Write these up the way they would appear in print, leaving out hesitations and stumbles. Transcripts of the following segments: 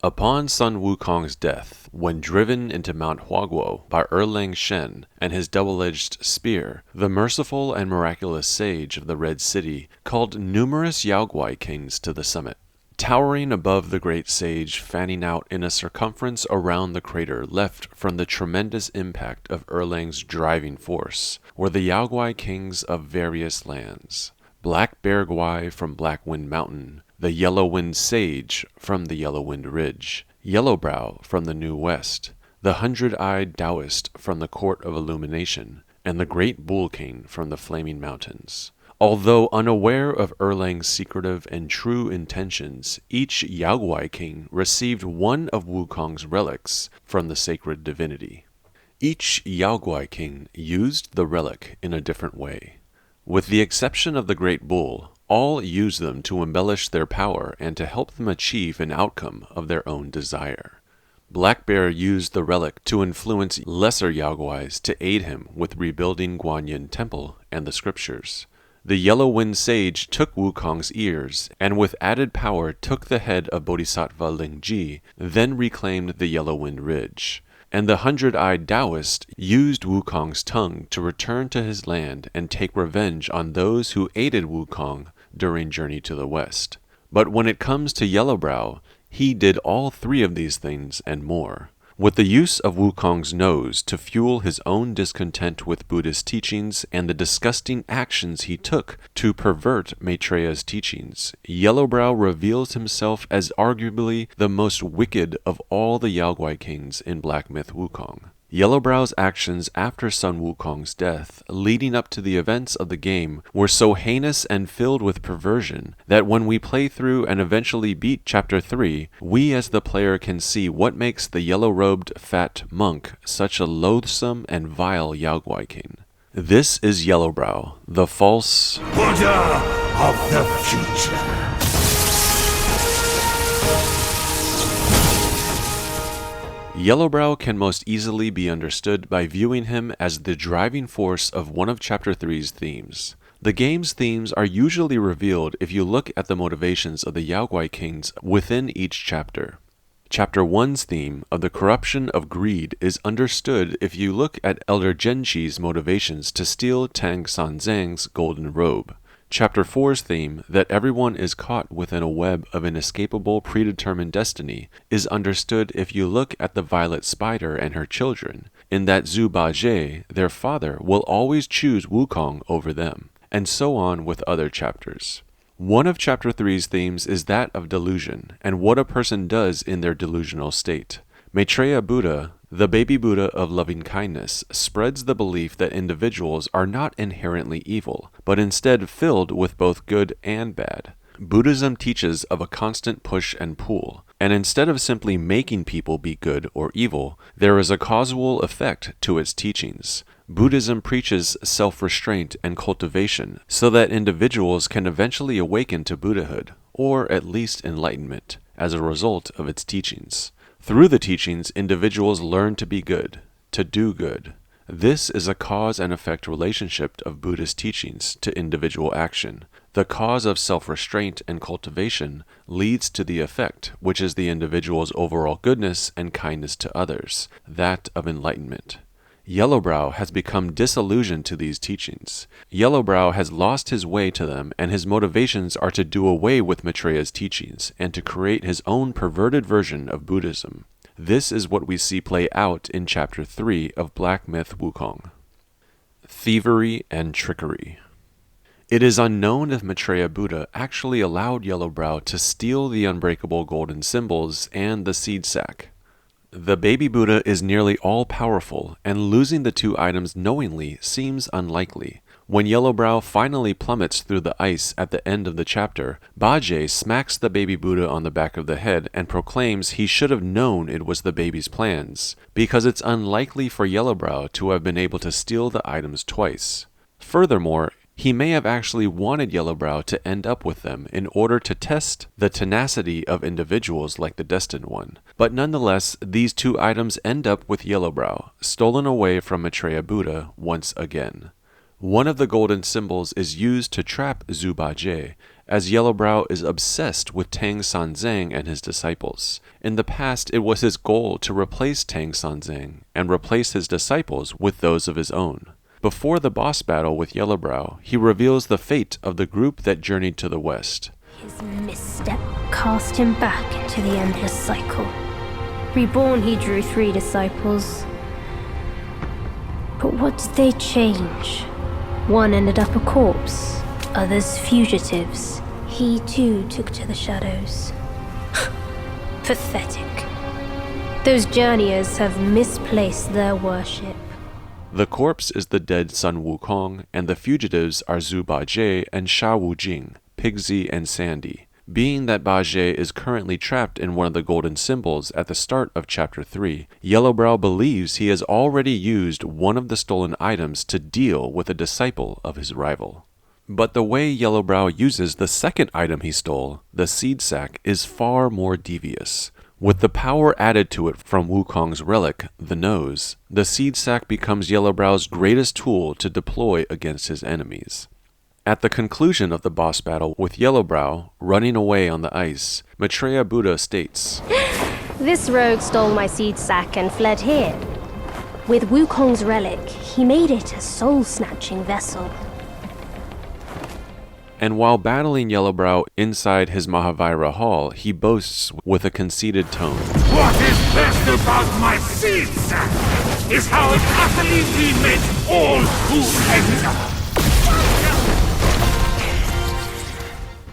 Upon Sun Wukong's death, when driven into Mount Huaguo by Erlang Shen and his double-edged spear, the merciful and miraculous sage of the Red City called numerous Yaoguai kings to the summit. Towering above the great sage, fanning out in a circumference around the crater left from the tremendous impact of Erlang's driving force, were the Yaoguai kings of various lands. Black Bear Guai from Black Wind Mountain, the Yellow Wind Sage from the Yellow Wind Ridge, Yellowbrow from the New West, the 100-eyed Taoist from the Court of Illumination, and the Great Bull King from the Flaming Mountains. Although unaware of Erlang's secretive and true intentions, each Yaoguai king received one of Wukong's relics from the sacred divinity. Each Yaoguai king used the relic in a different way. With the exception of the Great Bull, all use them to embellish their power and to help them achieve an outcome of their own desire. Black Bear used the relic to influence lesser Yaoguais to aid him with rebuilding Guanyin Temple and the scriptures. The Yellow Wind Sage took Wukong's ears, and with added power took the head of Bodhisattva Lingji, then reclaimed the Yellow Wind Ridge. And the 100-eyed Taoist used Wukong's tongue to return to his land and take revenge on those who aided Wukong during Journey to the West. But when it comes to Yellowbrow, he did all three of these things and more. With the use of Wukong's nose to fuel his own discontent with Buddhist teachings and the disgusting actions he took to pervert Maitreya's teachings, Yellowbrow reveals himself as arguably the most wicked of all the Yaoguai kings in Black Myth Wukong. Yellowbrow's actions after Sun Wukong's death, leading up to the events of the game, were so heinous and filled with perversion that when we play through and eventually beat Chapter 3, we as the player can see what makes the yellow-robed fat monk such a loathsome and vile Yaoguai king. This is Yellowbrow, the false Buddha of the future. Yellowbrow can most easily be understood by viewing him as the driving force of one of Chapter 3's themes. The game's themes are usually revealed if you look at the motivations of the Yaoguai kings within each chapter. Chapter 1's theme of the corruption of greed is understood if you look at Elder Genchi's motivations to steal Tang Sanzang's golden robe. Chapter 4's theme, that everyone is caught within a web of inescapable predetermined destiny, is understood if you look at the Violet Spider and her children, in that Zhu Bajie, their father, will always choose Wukong over them, and so on with other chapters. One of Chapter 3's themes is that of delusion, and what a person does in their delusional state. Maitreya Buddha, the baby Buddha of loving kindness, spreads the belief that individuals are not inherently evil, but instead filled with both good and bad. Buddhism teaches of a constant push and pull, and instead of simply making people be good or evil, there is a causal effect to its teachings. Buddhism preaches self-restraint and cultivation so that individuals can eventually awaken to Buddhahood, or at least enlightenment, as a result of its teachings. Through the teachings, individuals learn to be good, to do good. This is a cause and effect relationship of Buddhist teachings to individual action. The cause of self-restraint and cultivation leads to the effect, which is the individual's overall goodness and kindness to others, that of enlightenment. Yellowbrow has become disillusioned to these teachings. Yellowbrow has lost his way to them, and his motivations are to do away with Maitreya's teachings and to create his own perverted version of Buddhism. This is what we see play out in Chapter 3 of Black Myth Wukong. Thievery and Trickery. It is unknown if Maitreya Buddha actually allowed Yellowbrow to steal the unbreakable golden symbols and the seed sack. The baby Buddha is nearly all-powerful, and losing the two items knowingly seems unlikely. When Yellowbrow finally plummets through the ice at the end of the chapter, Bajie smacks the baby Buddha on the back of the head and proclaims he should have known it was the baby's plans, because it's unlikely for Yellowbrow to have been able to steal the items twice. Furthermore, he may have actually wanted Yellowbrow to end up with them in order to test the tenacity of individuals like the Destined One. But nonetheless, these two items end up with Yellowbrow, stolen away from Maitreya Buddha once again. One of the golden symbols is used to trap Zhu Bajie, as Yellowbrow is obsessed with Tang Sanzang and his disciples. In the past, it was his goal to replace Tang Sanzang and replace his disciples with those of his own. Before the boss battle with Yellowbrow, he reveals the fate of the group that journeyed to the west. His misstep cast him back into the endless cycle. Reborn, he drew 3 disciples. But what did they change? One ended up a corpse, others fugitives. He too took to the shadows. Pathetic. Those journeyers have misplaced their worship. The corpse is the dead Sun Wukong, and the fugitives are Zhu Bajie and Sha Wujing, Pigsy and Sandy. Being that Bajie is currently trapped in one of the golden symbols at the start of Chapter 3, Yellowbrow believes he has already used one of the stolen items to deal with a disciple of his rival. But the way Yellowbrow uses the second item he stole, the seed sack, is far more devious. With the power added to it from Wukong's relic, the nose, the seed sack becomes Yellowbrow's greatest tool to deploy against his enemies. At the conclusion of the boss battle with Yellowbrow running away on the ice, Maitreya Buddha states, This rogue stole my seed sack and fled here. With Wukong's relic, he made it a soul-snatching vessel. And while battling Yellowbrow inside his Mahavira hall, he boasts with a conceited tone, What is best about my seed sack is how it utterly remits all who enter.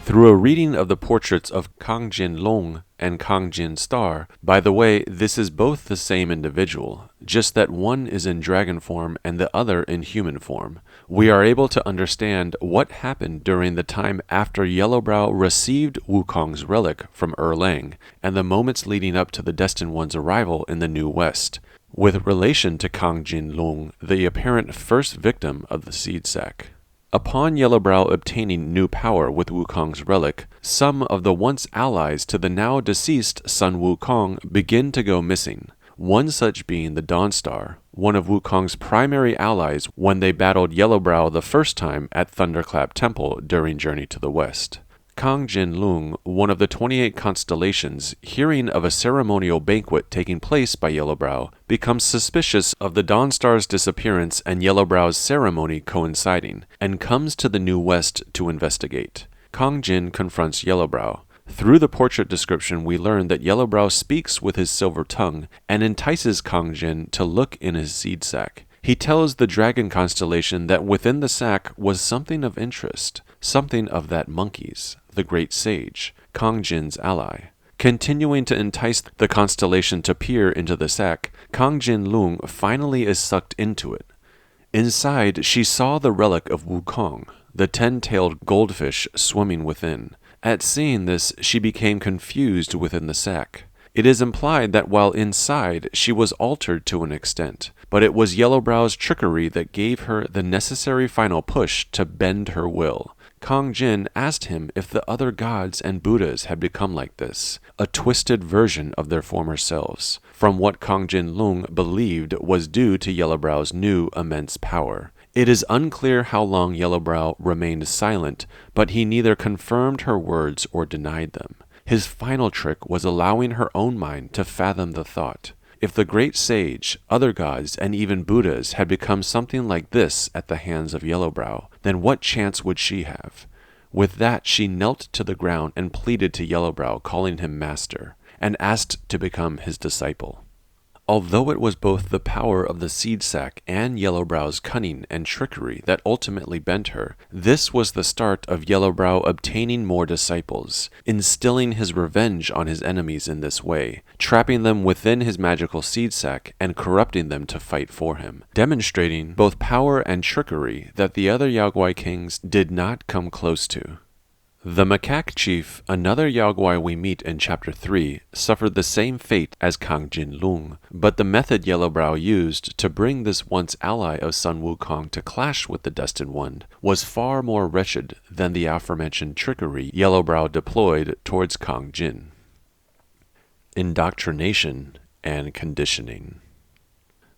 Through a reading of the portraits of Kang Jin Long and Kang Jin Star, by the way, this is both the same individual, just that one is in dragon form and the other in human form, we are able to understand what happened during the time after Yellowbrow received Wukong's relic from Erlang and the moments leading up to the Destined One's arrival in the New West, with relation to Kang Jin Long, the apparent first victim of the seed sack. Upon Yellowbrow obtaining new power with Wukong's relic, some of the once allies to the now deceased Sun Wukong begin to go missing, one such being the Dawnstar, one of Wukong's primary allies when they battled Yellowbrow the first time at Thunderclap Temple during Journey to the West. Kang Jin Lung, one of the 28 constellations, hearing of a ceremonial banquet taking place by Yellowbrow, becomes suspicious of the Dawnstar's disappearance and Yellowbrow's ceremony coinciding, and comes to the New West to investigate. Kang Jin confronts Yellowbrow. Through the portrait description, we learn that Yellowbrow speaks with his silver tongue and entices Kang Jin to look in his seed sack. He tells the dragon constellation that within the sack was something of interest, something of that monkey's, the great sage, Kang Jin's ally. Continuing to entice the constellation to peer into the sack, Kang Jin Lung finally is sucked into it. Inside, she saw the relic of Wukong, the 10-tailed goldfish swimming within. At seeing this, she became confused within the sack. It is implied that while inside, she was altered to an extent, but it was Yellowbrow's trickery that gave her the necessary final push to bend her will. Kang Jin asked him if the other gods and Buddhas had become like this, a twisted version of their former selves, from what Kang Jin Lung believed was due to Yellowbrow's new immense power. It is unclear how long Yellowbrow remained silent, but he neither confirmed her words or denied them. His final trick was allowing her own mind to fathom the thought. If the great sage, other gods, and even Buddhas had become something like this at the hands of Yellowbrow, then what chance would she have? With that, she knelt to the ground and pleaded to Yellowbrow, calling him master, and asked to become his disciple. Although it was both the power of the seed sack and Yellowbrow's cunning and trickery that ultimately bent her, this was the start of Yellowbrow obtaining more disciples, instilling his revenge on his enemies in this way, trapping them within his magical seed sack and corrupting them to fight for him, demonstrating both power and trickery that the other Yaoguai kings did not come close to. The macaque chief, another Yaoguai we meet in Chapter 3, suffered the same fate as Kang Jin Lung, but the method Yellowbrow used to bring this once ally of Sun Wukong to clash with the Destined One was far more wretched than the aforementioned trickery Yellowbrow deployed towards Kang Jin. Indoctrination and Conditioning.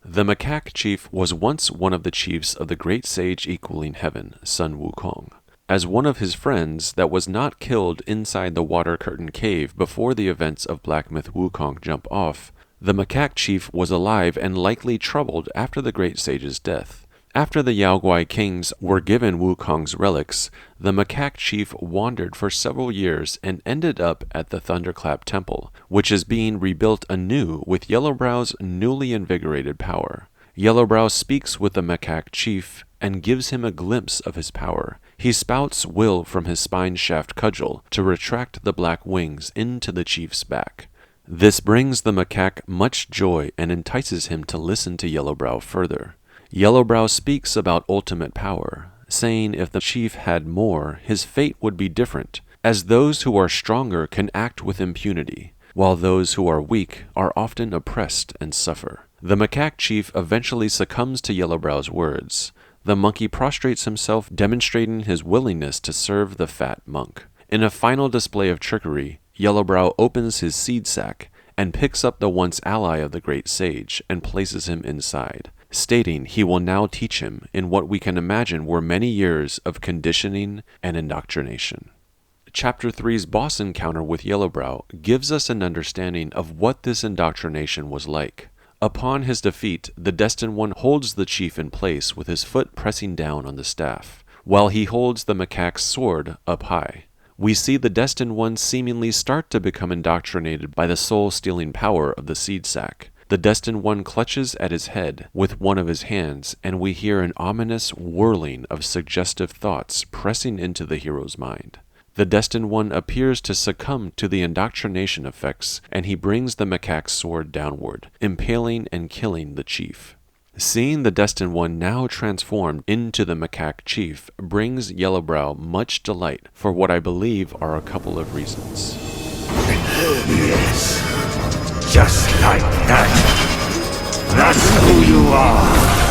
The macaque chief was once one of the chiefs of the great sage equaling heaven, Sun Wukong. as one of his friends that was not killed inside the water curtain cave before the events of Black Myth Wukong jump off, the macaque chief was alive and likely troubled after the great sage's death. After the Yaoguai kings were given Wukong's relics, the macaque chief wandered for several years and ended up at the Thunderclap Temple, which is being rebuilt anew with Yellowbrow's newly invigorated power. Yellowbrow speaks with the macaque chief and gives him a glimpse of his power. He spouts will from his spine shaft cudgel to retract the black wings into the chief's back. This brings the macaque much joy and entices him to listen to Yellowbrow further. Yellowbrow speaks about ultimate power, saying if the chief had more, his fate would be different, as those who are stronger can act with impunity, while those who are weak are often oppressed and suffer. The macaque chief eventually succumbs to Yellowbrow's words. The monkey prostrates himself, demonstrating his willingness to serve the fat monk. In a final display of trickery, Yellowbrow opens his seed sack and picks up the once ally of the great sage and places him inside, stating he will now teach him in what we can imagine were many years of conditioning and indoctrination. Chapter 3's boss encounter with Yellowbrow gives us an understanding of what this indoctrination was like. Upon his defeat, the Destined One holds the chief in place with his foot pressing down on the staff, while he holds the macaque's sword up high. We see the Destined One seemingly start to become indoctrinated by the soul-stealing power of the seed sack. The Destined One clutches at his head with one of his hands, and we hear an ominous whirling of suggestive thoughts pressing into the hero's mind. The Destined One appears to succumb to the indoctrination effects, and he brings the macaque's sword downward, impaling and killing the chief. Seeing the Destined One now transformed into the macaque chief brings Yellowbrow much delight for what I believe are a couple of reasons. Yes, just like that. That's who you are.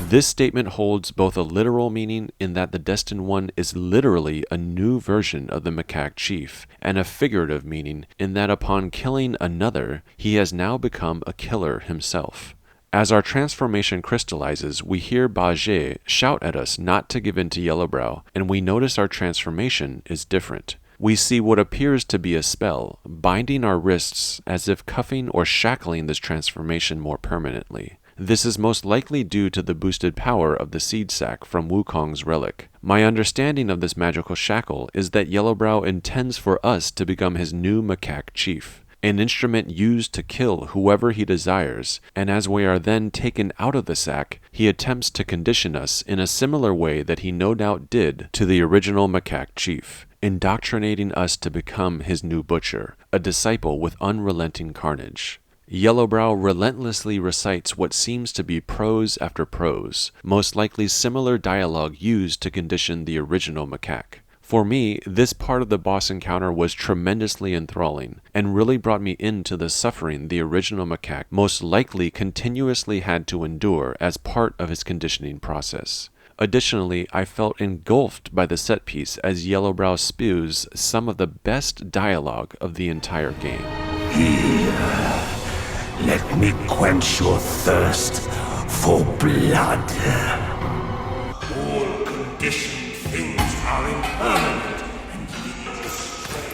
This statement holds both a literal meaning in that the Destined One is literally a new version of the macaque chief, and a figurative meaning in that upon killing another, he has now become a killer himself. As our transformation crystallizes, we hear Bajie shout at us not to give in to Yellowbrow, and we notice our transformation is different. We see what appears to be a spell, binding our wrists as if cuffing or shackling this transformation more permanently. This is most likely due to the boosted power of the seed sack from Wukong's relic. My understanding of this magical shackle is that Yellowbrow intends for us to become his new macaque chief, an instrument used to kill whoever he desires, and as we are then taken out of the sack, he attempts to condition us in a similar way that he no doubt did to the original macaque chief, indoctrinating us to become his new butcher, a disciple with unrelenting carnage. Yellowbrow relentlessly recites what seems to be prose after prose, most likely similar dialogue used to condition the original macaque. For me, this part of the boss encounter was tremendously enthralling, and really brought me into the suffering the original macaque most likely continuously had to endure as part of his conditioning process. Additionally, I felt engulfed by the set piece as Yellowbrow spews some of the best dialogue of the entire game. Here, let me quench your thirst for blood. All conditioned things are impermanent and lead astray.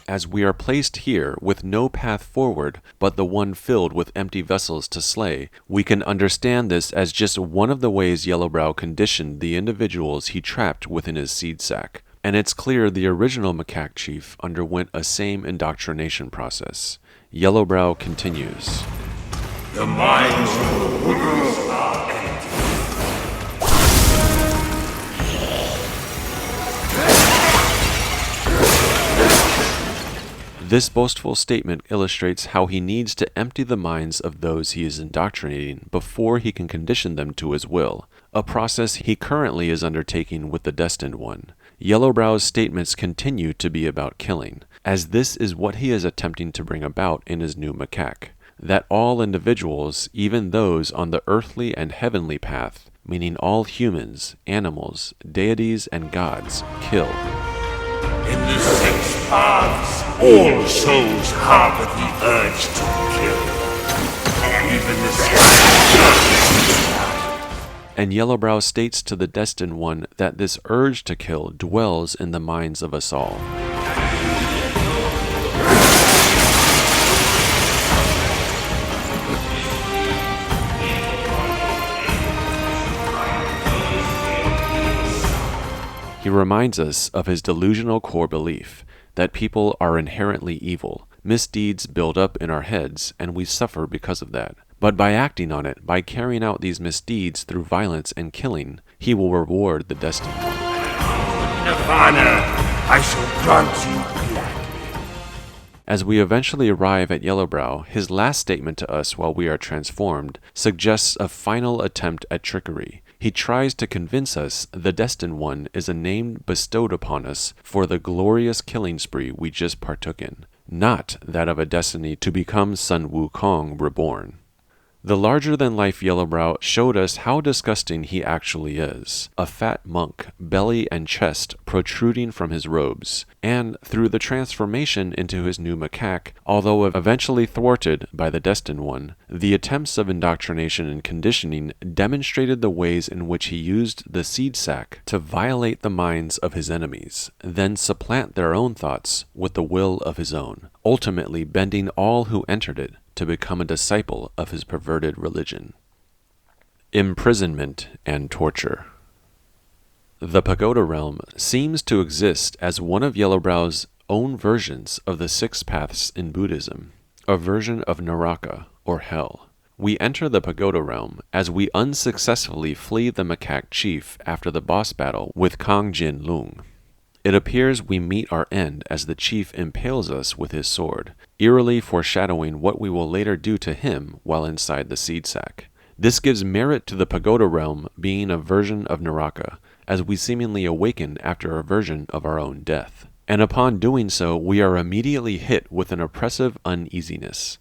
As we are placed here with no path forward but the one filled with empty vessels to slay, we can understand this as just one of the ways Yellowbrow conditioned the individuals he trapped within his seed sack. And it's clear the original macaque chief underwent a same indoctrination process. Yellowbrow continues. The minds of the Wooders are empty. This boastful statement illustrates how he needs to empty the minds of those he is indoctrinating before he can condition them to his will, a process he currently is undertaking with the Destined One. Yellowbrow's statements continue to be about killing, as this is what he is attempting to bring about in his new macaque, that all individuals, even those on the earthly and heavenly path, meaning all humans, animals, deities, and gods, kill. In the 6 paths, all souls harbor the urge to kill. even the sky. And Yellowbrow states to the Destined One that this urge to kill dwells in the minds of us all. He reminds us of his delusional core belief that people are inherently evil. Misdeeds build up in our heads, and we suffer because of that. But by acting on it, by carrying out these misdeeds through violence and killing, he will reward the Destined One. Nirvana, I shall grant you gladly. As we eventually arrive at Yellowbrow, his last statement to us while we are transformed suggests a final attempt at trickery. He tries to convince us the Destined One is a name bestowed upon us for the glorious killing spree we just partook in, not that of a destiny to become Sun Wukong reborn. The larger-than-life Yellowbrow showed us how disgusting he actually is, a fat monk, belly and chest protruding from his robes, and through the transformation into his new macaque, although eventually thwarted by the Destined One, the attempts of indoctrination and conditioning demonstrated the ways in which he used the seed sack to violate the minds of his enemies, then supplant their own thoughts with the will of his own, ultimately bending all who entered it to become a disciple of his perverted religion. Imprisonment and torture. The Pagoda realm seems to exist as one of Yellowbrow's own versions of the six paths in Buddhism, a version of Naraka, or hell. We enter the Pagoda realm as we unsuccessfully flee the macaque chief after the boss battle with Kang Jin Lung. It appears we meet our end as the chief impales us with his sword, eerily foreshadowing what we will later do to him while inside the seed sack. This gives merit to the Pagoda realm being a version of Naraka, as we seemingly awaken after a version of our own death. And upon doing so, we are immediately hit with an oppressive uneasiness.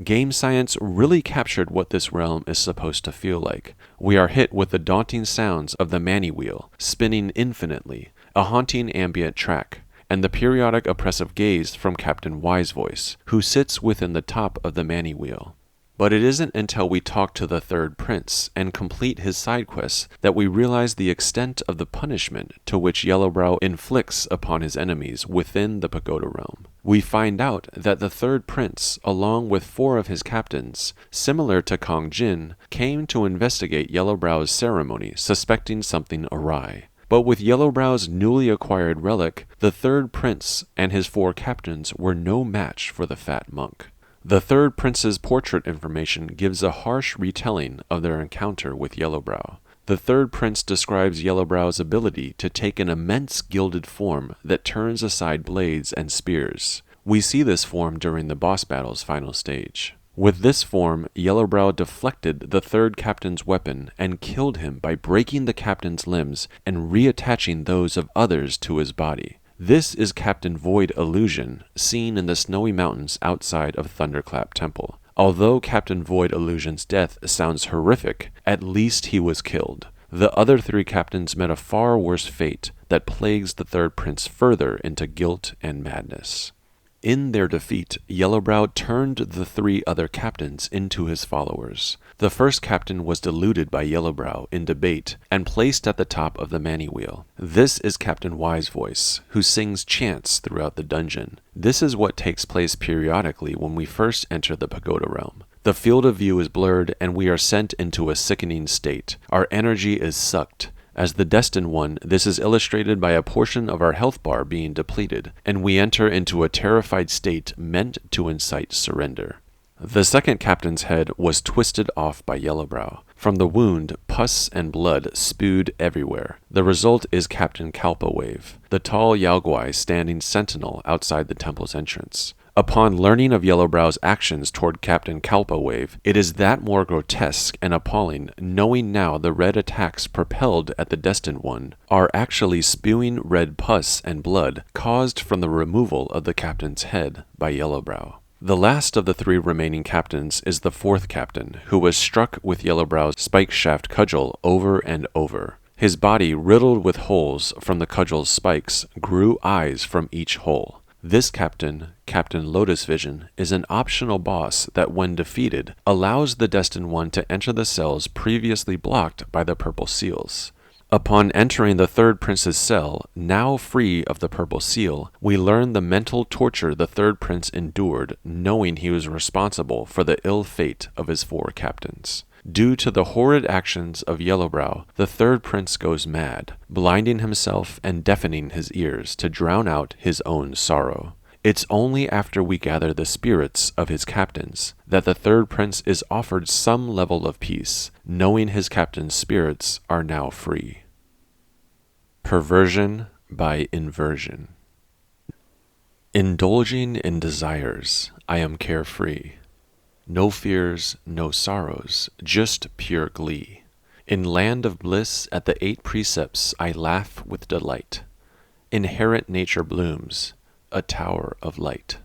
Game science really captured what this realm is supposed to feel like. We are hit with the daunting sounds of the Mani wheel, spinning infinitely, a haunting ambient track, and the periodic oppressive gaze from Captain Wise Voice, who sits within the top of the Mani wheel. But it isn't until we talk to the third prince and complete his side quests that we realize the extent of the punishment to which Yellowbrow inflicts upon his enemies within the Pagoda realm. We find out that the third prince, along with 4 of his captains, similar to Kang Jin, came to investigate Yellowbrow's ceremony, suspecting something awry. But with Yellowbrow's newly acquired relic, the third prince and his 4 captains were no match for the fat monk. The third prince's portrait information gives a harsh retelling of their encounter with Yellowbrow. The third prince describes Yellowbrow's ability to take an immense gilded form that turns aside blades and spears. We see this form during the boss battle's final stage. With this form, Yellowbrow deflected the third captain's weapon and killed him by breaking the captain's limbs and reattaching those of others to his body. This is Captain Void Illusion, seen in the snowy mountains outside of Thunderclap Temple. Although Captain Void Illusion's death sounds horrific, at least he was killed. The other 3 captains met a far worse fate that plagues the third prince further into guilt and madness. In their defeat, Yellowbrow turned the 3 other captains into his followers. The first captain was deluded by Yellowbrow in debate and placed at the top of the Mani wheel. This is Captain Wise Voice, who sings chants throughout the dungeon. This is what takes place periodically when we first enter the Pagoda realm. The field of view is blurred and we are sent into a sickening state. Our energy is sucked. As the Destined One, this is illustrated by a portion of our health bar being depleted, and we enter into a terrified state meant to incite surrender. The second captain's head was twisted off by Yellowbrow. From the wound, pus and blood spewed everywhere. The result is Captain Kalpa Wave, the tall Yaoguai standing sentinel outside the temple's entrance. Upon learning of Yellowbrow's actions toward Captain Kalpa Wave, it is that more grotesque and appalling, knowing now the red attacks propelled at the Destined One are actually spewing red pus and blood caused from the removal of the captain's head by Yellowbrow. The last of the 3 remaining captains is the 4th captain, who was struck with Yellowbrow's spike shaft cudgel over and over. His body, riddled with holes from the cudgel's spikes, grew eyes from each hole. This captain, Captain Lotus Vision, is an optional boss that, when defeated, allows the Destined One to enter the cells previously blocked by the purple seals. Upon entering the third prince's cell, now free of the purple seal, we learn the mental torture the third prince endured, knowing he was responsible for the ill fate of his 4 captains. Due to the horrid actions of Yellowbrow, the third prince goes mad, blinding himself and deafening his ears to drown out his own sorrow. It's only after we gather the spirits of his captains that the third prince is offered some level of peace, knowing his captain's spirits are now free. Perversion by inversion. Indulging in desires, I am carefree. No fears, no sorrows, just pure glee. In land of bliss at the 8 precepts I laugh with delight. Inherent nature blooms, a tower of light.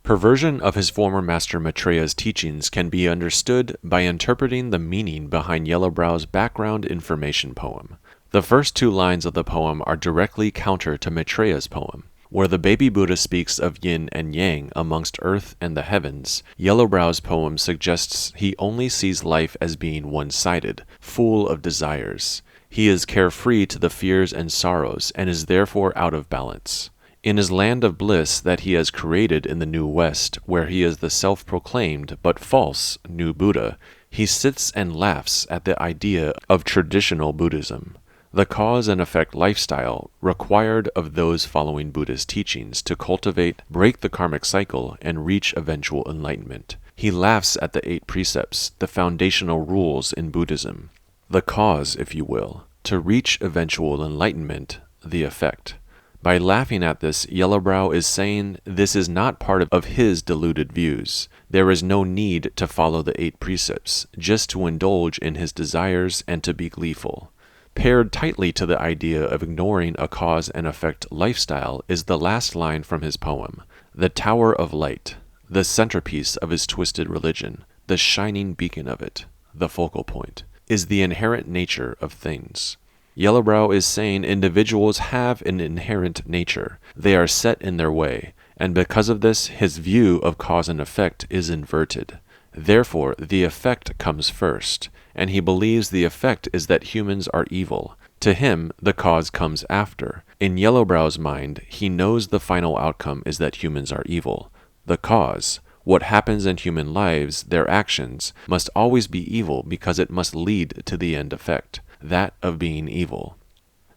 Perversion of his former master Maitreya's teachings can be understood by interpreting the meaning behind Yellowbrow's background information poem. The first 2 lines of the poem are directly counter to Maitreya's poem. Where the baby Buddha speaks of yin and yang amongst earth and the heavens, Yellowbrow's poem suggests he only sees life as being one-sided, full of desires. He is carefree to the fears and sorrows and is therefore out of balance. In his land of bliss that he has created in the New West, where he is the self-proclaimed but false new Buddha, he sits and laughs at the idea of traditional Buddhism, the cause and effect lifestyle required of those following Buddha's teachings to cultivate, break the karmic cycle, and reach eventual enlightenment. He laughs at the 8 precepts, the foundational rules in Buddhism, the cause, if you will, to reach eventual enlightenment, the effect. By laughing at this, Yellowbrow is saying this is not part of his deluded views. There is no need to follow the 8 precepts, just to indulge in his desires and to be gleeful. Paired tightly to the idea of ignoring a cause and effect lifestyle is the last line from his poem, the tower of light, the centerpiece of his twisted religion, the shining beacon of it, the focal point, is the inherent nature of things. Yellowbrow is saying individuals have an inherent nature. They are set in their way, and because of this, his view of cause and effect is inverted. Therefore, the effect comes first, and he believes the effect is that humans are evil. To him, the cause comes after. In Yellowbrow's mind, he knows the final outcome is that humans are evil. The cause, what happens in human lives, their actions, must always be evil because it must lead to the end effect, that of being evil.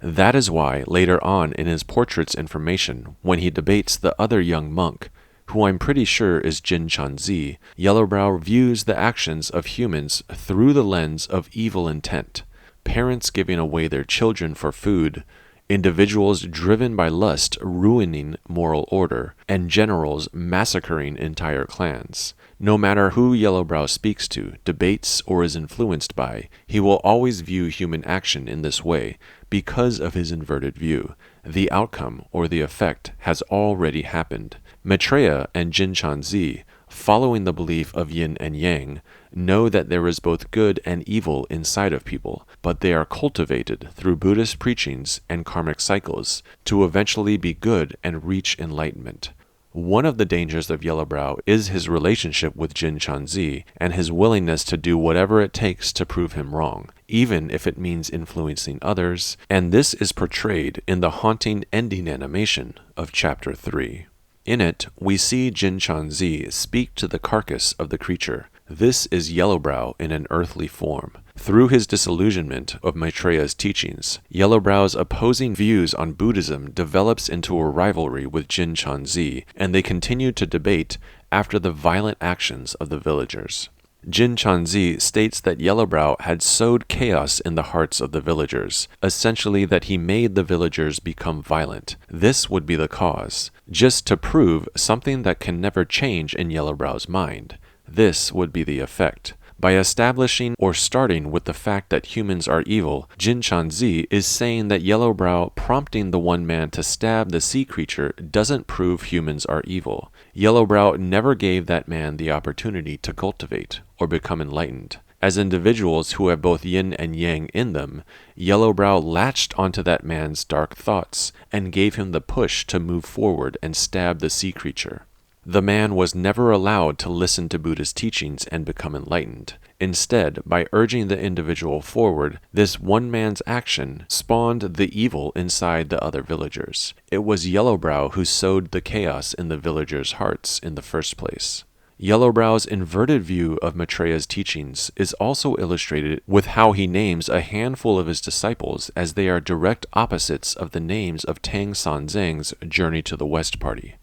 That is why, later on in his portrait's information, when he debates the other young monk, who I'm pretty sure is Jin Chanzi, Yellowbrow views the actions of humans through the lens of evil intent. Parents giving away their children for food, individuals driven by lust ruining moral order, and generals massacring entire clans. No matter who Yellowbrow speaks to, debates, or is influenced by, he will always view human action in this way because of his inverted view. The outcome, or the effect, has already happened. Maitreya and Jin Chanzi, following the belief of yin and yang, know that there is both good and evil inside of people, but they are cultivated through Buddhist preachings and karmic cycles to eventually be good and reach enlightenment. One of the dangers of Yellowbrow is his relationship with Jin Chanzi and his willingness to do whatever it takes to prove him wrong, even if it means influencing others, and this is portrayed in the haunting ending animation of Chapter 3. In it, we see Jin Chanzi speak to the carcass of the creature. This is Yellowbrow in an earthly form. Through his disillusionment of Maitreya's teachings, Yellowbrow's opposing views on Buddhism develops into a rivalry with Jin Chanzi, and they continue to debate after the violent actions of the villagers. Jin Chanzi states that Yellowbrow had sowed chaos in the hearts of the villagers, essentially that he made the villagers become violent. This would be the cause, just to prove something that can never change in Yellowbrow's mind. This would be the effect. By establishing or starting with the fact that humans are evil, Jin Chanzi is saying that Yellowbrow prompting the one man to stab the sea creature doesn't prove humans are evil. Yellowbrow never gave that man the opportunity to cultivate or become enlightened. As individuals who have both yin and yang in them, Yellowbrow latched onto that man's dark thoughts and gave him the push to move forward and stab the sea creature. The man was never allowed to listen to Buddha's teachings and become enlightened. Instead, by urging the individual forward, this one man's action spawned the evil inside the other villagers. It was Yellowbrow who sowed the chaos in the villagers' hearts in the first place. Yellowbrow's inverted view of Maitreya's teachings is also illustrated with how he names a handful of his disciples as they are direct opposites of the names of Tang Sanzeng's Journey to the West party.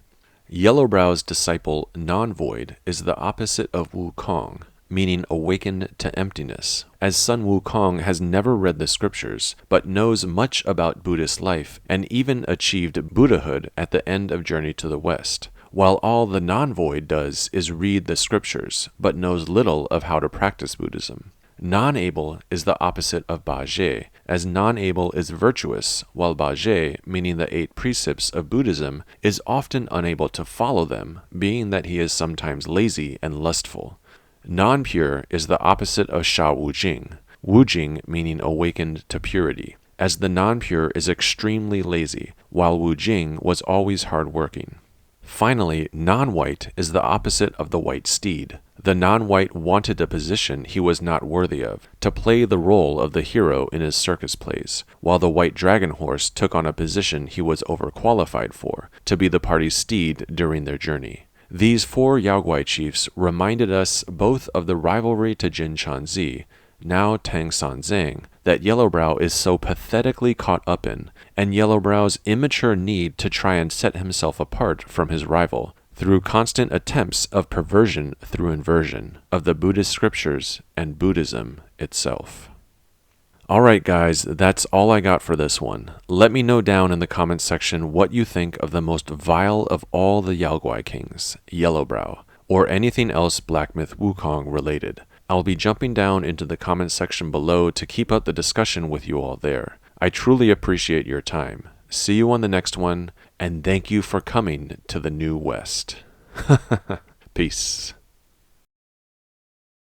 Yellowbrow's disciple Non-Void is the opposite of Wukong, meaning awakened to emptiness, as Sun Wukong has never read the scriptures, but knows much about Buddhist life and even achieved Buddhahood at the end of Journey to the West, while all the Non-Void does is read the scriptures, but knows little of how to practice Buddhism. Non-able is the opposite of Bajie, as non-able is virtuous, while Bajie, meaning the 8 precepts of Buddhism, is often unable to follow them, being that he is sometimes lazy and lustful. Non-pure is the opposite of Sha Wujing, Wujing meaning awakened to purity, as the non-pure is extremely lazy, while Wujing was always hard-working. Finally, non-white is the opposite of the white steed. The non-white wanted a position he was not worthy of, to play the role of the hero in his circus plays, while the white dragon horse took on a position he was overqualified for, to be the party's steed during their journey. These 4 Yaoguai chiefs reminded us both of the rivalry to Jin Chanzi, now Tang Sanzeng, that Yellowbrow is so pathetically caught up in, and Yellowbrow's immature need to try and set himself apart from his rival, through constant attempts of perversion through inversion of the Buddhist scriptures and Buddhism itself. Alright guys, that's all I got for this one. Let me know down in the comments section what you think of the most vile of all the Yaoguai kings, Yellowbrow, or anything else Black Myth Wukong related. I'll be jumping down into the comments section below to keep up the discussion with you all there. I truly appreciate your time. See you on the next one, and thank you for coming to the New West. Peace.